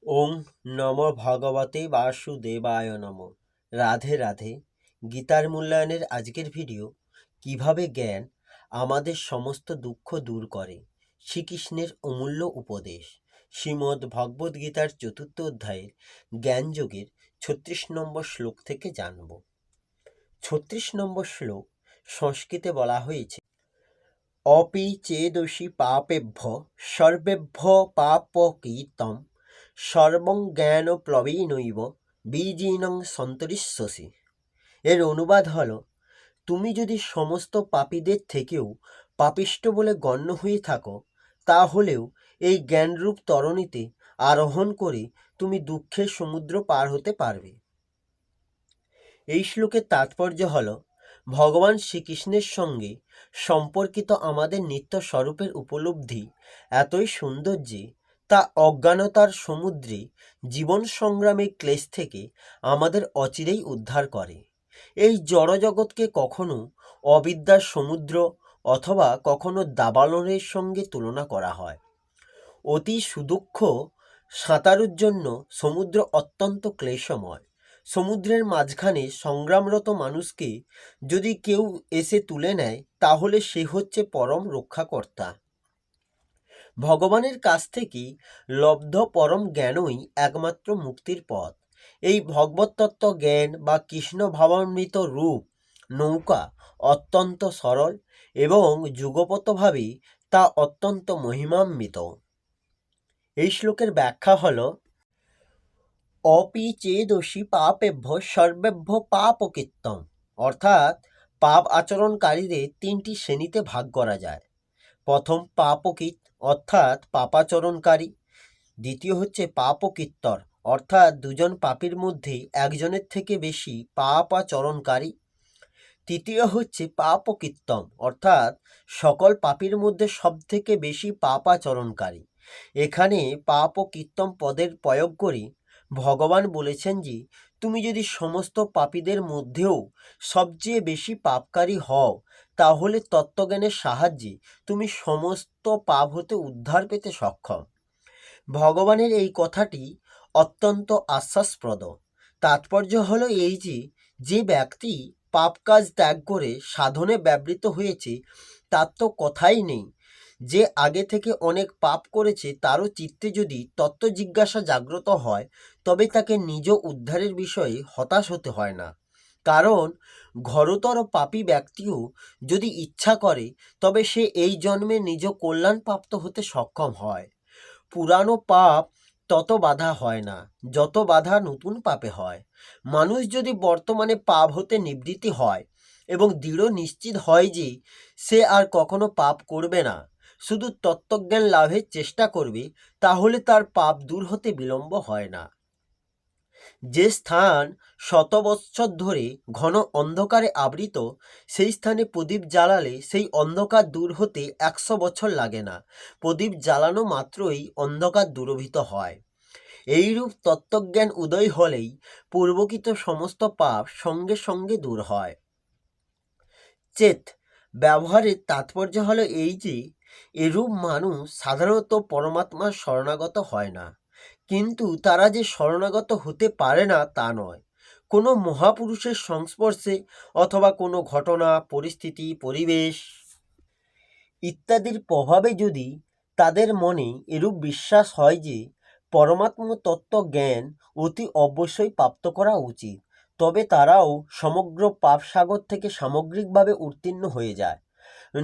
ওং নম ভগবতে বাসুদেবায় নম। রাধে রাধে। গীতার মূল্যায়নের আজকের ভিডিও, কিভাবে জ্ঞান আমাদের সমস্ত দুঃখ দূর করে। শ্রীকৃষ্ণের অমূল্য উপদেশ। শ্রীমদ্ ভগবদ্ গীতার ৪র্থ অধ্যায়ের জ্ঞানযোগের ৩৬ নম্বর শ্লোক থেকে জানব। ৩৬ নম্বর শ্লোক সংস্কৃতে বলা হয়েছে, অপি চেদোষি পাপেভ্য সর্বেভ্য পাপকৃতম সর্বং জ্ঞান প্লবেনৈব বীজিনং সন্তরিষ্যসি। এর অনুবাদ হল, তুমি যদি সমস্ত পাপীদের থেকেও পাপিষ্ঠ বলে গণ্য হয়ে থাকো, তাহলেও এই জ্ঞানরূপ তরণীতে আরোহণ করে তুমি দুঃখের সমুদ্র পার হতে পারবে। এই শ্লোকের তাৎপর্য হল, ভগবান শ্রীকৃষ্ণের সঙ্গে সম্পর্কিত আমাদের নিত্য স্বরূপের উপলব্ধি এতই সুন্দর যে তা অজ্ঞানতার সমুদ্রে জীবন সংগ্রামের ক্লেশ থেকে আমাদের অচিরেই উদ্ধার করে। এই জড়জগৎকে কখনো অবিদ্যার সমুদ্র অথবা কখনো দাবানলের সঙ্গে তুলনা করা হয়। অতি সুদক্ষ সাঁতারুর জন্য সমুদ্র অত্যন্ত ক্লেশময়। সমুদ্রের মাঝখানে সংগ্রামরত মানুষকে যদি কেউ এসে তুলে নেয়, তাহলে সে হচ্ছে পরম রক্ষাকর্তা। ভগবানের কাছ থেকে লব্ধ পরম জ্ঞানই একমাত্র মুক্তির পথ। এই ভগবতত্ত্ব জ্ঞান বা কৃষ্ণ ভাবামৃত রূপ নৌকা অত্যন্ত সরল এবং যুগপতভাবে তা অত্যন্ত মহিমান্বিত। এই শ্লোকের ব্যাখ্যা হল, অপি চেদোষি পাপেভ্য সর্বেভ্য পাপকৃতম, অর্থাৎ পাপ আচরণকারীদের তিনটি শ্রেণীতে ভাগ করা যায়। প্রথম পাপকৃত, অর্থাৎ পাপাচরণকারী। দ্বিতীয় হচ্ছে পাপকৃত্তর, অর্থাৎ দুজন পাপীর মধ্যে একজনের থেকে বেশি পাপাচরণকারী। তৃতীয় হচ্ছে পাপকৃত্তম, অর্থাৎ সকল পাপীর মধ্যে সবথেকে বেশি পাপাচরণকারী। এখানে পাপকৃত্তম পদের প্রয়োগ করে ভগবান বলেছেন যে, তুমি যদি সমস্ত পাপীদের মধ্যেও সবচেয়ে বেশি পাপকারী হও, তাহলে তত্ত্বজ্ঞানের সাহায্যে তুমি সমস্ত পাপ হতে উদ্ধার পেতে সক্ষম। ভগবানের এই কথাটি অত্যন্ত আশ্বাসপ্রদ। তাৎপর্য হলো এই যে, যে ব্যক্তি পাপ কাজ ত্যাগ করে সাধনে ব্যবহৃত হয়েছে, তার তো কথাই নেই। যে আগে থেকে অনেক পাপ করেছে, তারও চিত্তে যদি তত্ত্ব জিজ্ঞাসা জাগ্রত হয়, তবে তাকে নিজ উদ্ধারের বিষয়ে হতাশ হতে হয় না। কারণ ঘোরতর পাপী ব্যক্তিও যদি ইচ্ছা করে, তবে সে এই জন্মে নিজ কল্যাণ প্রাপ্ত হতে সক্ষম হয়। পুরানো পাপ তত বাধা হয় না, যত বাধা নতুন পাপে হয়। মানুষ যদি বর্তমানে পাপ হতে নিবৃত্তি হয় এবং দৃঢ় নিশ্চিত হয় যে সে আর কখনো পাপ করবে না, শুধু তত্ত্বজ্ঞান লাভের চেষ্টা করবে, তাহলে তার পাপ দূর হতে বিলম্ব হয় না। যে স্থান শত বৎসর ধরে ঘন অন্ধকারে আবৃত, সেই স্থানে প্রদীপ জ্বালালে সেই অন্ধকার দূর হতে 100 বছর লাগে না। প্রদীপ জ্বালানো মাত্রই অন্ধকার দূরভূত হয়। এইরূপ তত্ত্বজ্ঞান উদয় হলেই পূর্বকৃত সমস্ত পাপ সঙ্গে সঙ্গে দূর হয়। চেত ব্যবহারের তাৎপর্য হলো এই যে, এরূপ মানুষ সাধারণত পরমাত্মার শরণাগত হয় না, কিন্তু তারা যে শরণাগত হতে পারে না তা নয়। কোনো মহাপুরুষের সংস্পর্শে অথবা কোনো ঘটনা, পরিস্থিতি, পরিবেশ ইত্যাদির প্রভাবে যদি তাদের মনে এরূপ বিশ্বাস হয় যে পরমাত্ম তত্ত্ব জ্ঞান অতি অবশ্যই প্রাপ্ত করা উচিত, তবে তারাও সমগ্র পাপসাগর থেকে সামগ্রিকভাবে উত্তীর্ণ হয়ে যায়।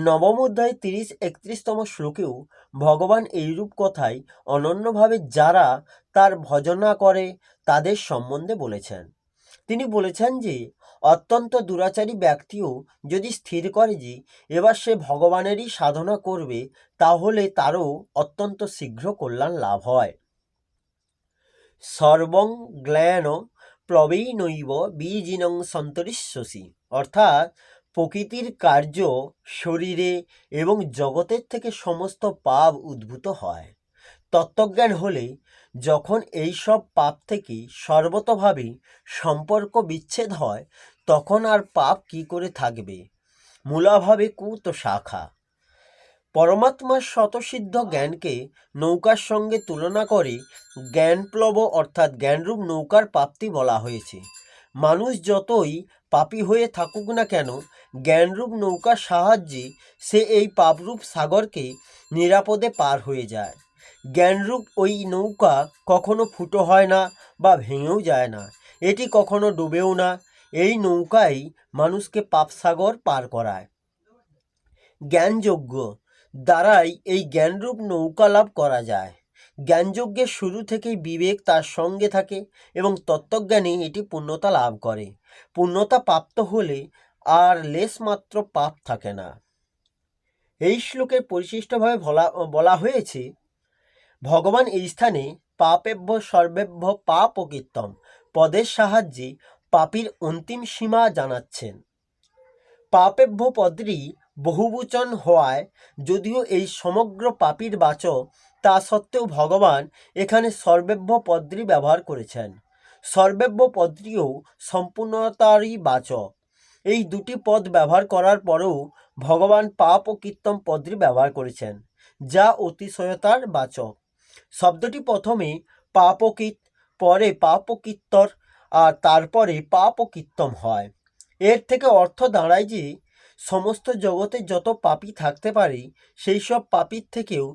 নবম অধ্যায় 30-31তম শ্লোকেও ভগবান এইরূপ কথাই অনন্যভাবে যারা তার ভজনা করে তাদের সম্বন্ধে বলেছেন। তিনি বলেছেন যে অত্যন্ত দুরাচারী ব্যক্তিও যদি স্থির করে যে এবার সে ভগবানেরই সাধনা করবে, তাহলে তারও অত্যন্ত শীঘ্র কল্যাণ লাভ হয়। সর্বং জ্ঞান প্লবেনৈব বীজিনং সন্তরিষ্যসি, অর্থাৎ প্রকৃতির কার্য শরীরে এবং জগতের থেকে সমস্ত পাপ উদ্ভূত হয়। তত্ত্বজ্ঞান হলে যখন এই সব পাপ থেকে সর্বতভাবে সম্পর্ক বিচ্ছেদ হয়, তখন আর পাপ কি করে থাকবে। মূলাভাবে কুত শাখা। পরমাত্মার স্বতঃসিদ্ধ জ্ঞানকে নৌকার সঙ্গে তুলনা করে জ্ঞানপ্লব অর্থাৎ জ্ঞানরূপ নৌকার প্রাপ্তি বলা হয়েছে। মানুষ যতই পাপী হয়ে থাকুক না কেন, জ্ঞানরূপ নৌকার সাহায্যে সে এই পাপরূপ সাগরকে নিরাপদে পার হয়ে যায়। জ্ঞানরূপ ওই নৌকা কখনো ফুটো হয় না বা ভেঙেও যায় না, এটি কখনো ডুবেও না। এই নৌকাই মানুষকে পাপসাগর পার করায়। জ্ঞানযজ্ঞ দ্বারাই এই জ্ঞানরূপ নৌকা লাভ করা যায়। জ্ঞানযজ্ঞের শুরু থেকেই বিবেক তার সঙ্গে থাকে এবং তত্ত্বজ্ঞানে এটি পূর্ণতা লাভ করে। পূর্ণতা প্রাপ্ত হলে আর লেশমাত্র পাপ থাকে না। এই শ্লোকে পরিশিষ্টভাবে বলা হয়েছে, ভগবান এই স্থানে পাপেভ্য সর্বেভ্য পাপকৃত্যম পদের সাহায্যে পাপীর অন্তিম সীমা জানাচ্ছেন। পাপেভ্য পদটি বহুবচন হওয়ায় যদিও এই সমগ্র পাপীর বাচক, তা সত্ত্বেও ভগবান এখানে সর্বেভ্য পদটি ব্যবহার করেছেন। সর্বেভ্য পদটিও সম্পূর্ণতারই বাচক। এই দুটি পদ ব্যবহার করার পরেও ভগবান পাপ ও কীর্তন পদটি ব্যবহার করেছেন, যা অতিশয়তার বাচক। শব্দটি প্রথমে পাপকৃত, পরে পাপকৃত্তর আর তারপরে পাপকৃত্তম হয়। এর থেকে অর্থ দাঁড়ায় যে সমস্ত জগতে যত পাপী থাকতে পারে, সেই সব পাপীর থেকেও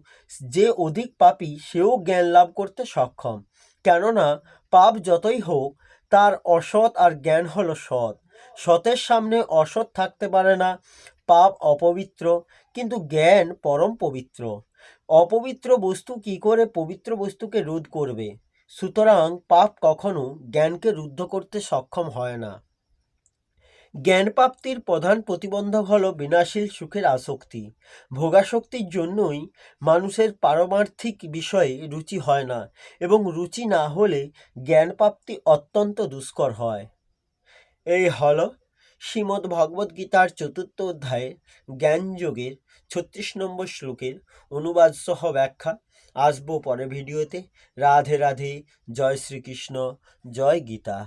যে অধিক পাপী সেও জ্ঞান লাভ করতে সক্ষম। কেননা পাপ যতই হোক, তার অসৎ আর জ্ঞান হলো সৎ। সতের সামনে অসৎ থাকতে পারে না। পাপ অপবিত্র, কিন্তু জ্ঞান পরম পবিত্র। অপবিত্র বস্তু কি করে পবিত্র বস্তুকে রোধ করবে? সুতরাং পাপ কখনো জ্ঞানকে রুদ্ধ করতে সক্ষম হয় না। জ্ঞান প্রাপ্তির প্রধান প্রতিবন্ধক হল বিনাশীল সুখের আসক্তি। ভোগাসক্তির জন্যই মানুষের পারমার্থিক বিষয়ে রুচি হয় না, এবং রুচি না হলে জ্ঞান প্রাপ্তি অত্যন্ত দুষ্কর হয়। এই হল শ্রীমদ্ ভগবদ্ গীতার 4th অধ্যায়ে জ্ঞানযোগের 36 নম্বর শ্লোকের অনুবাদ সহ ব্যাখ্যা। আসবো পরে ভিডিওতে। রাধে রাধে, জয় শ্রীকৃষ্ণ, জয় গীতা।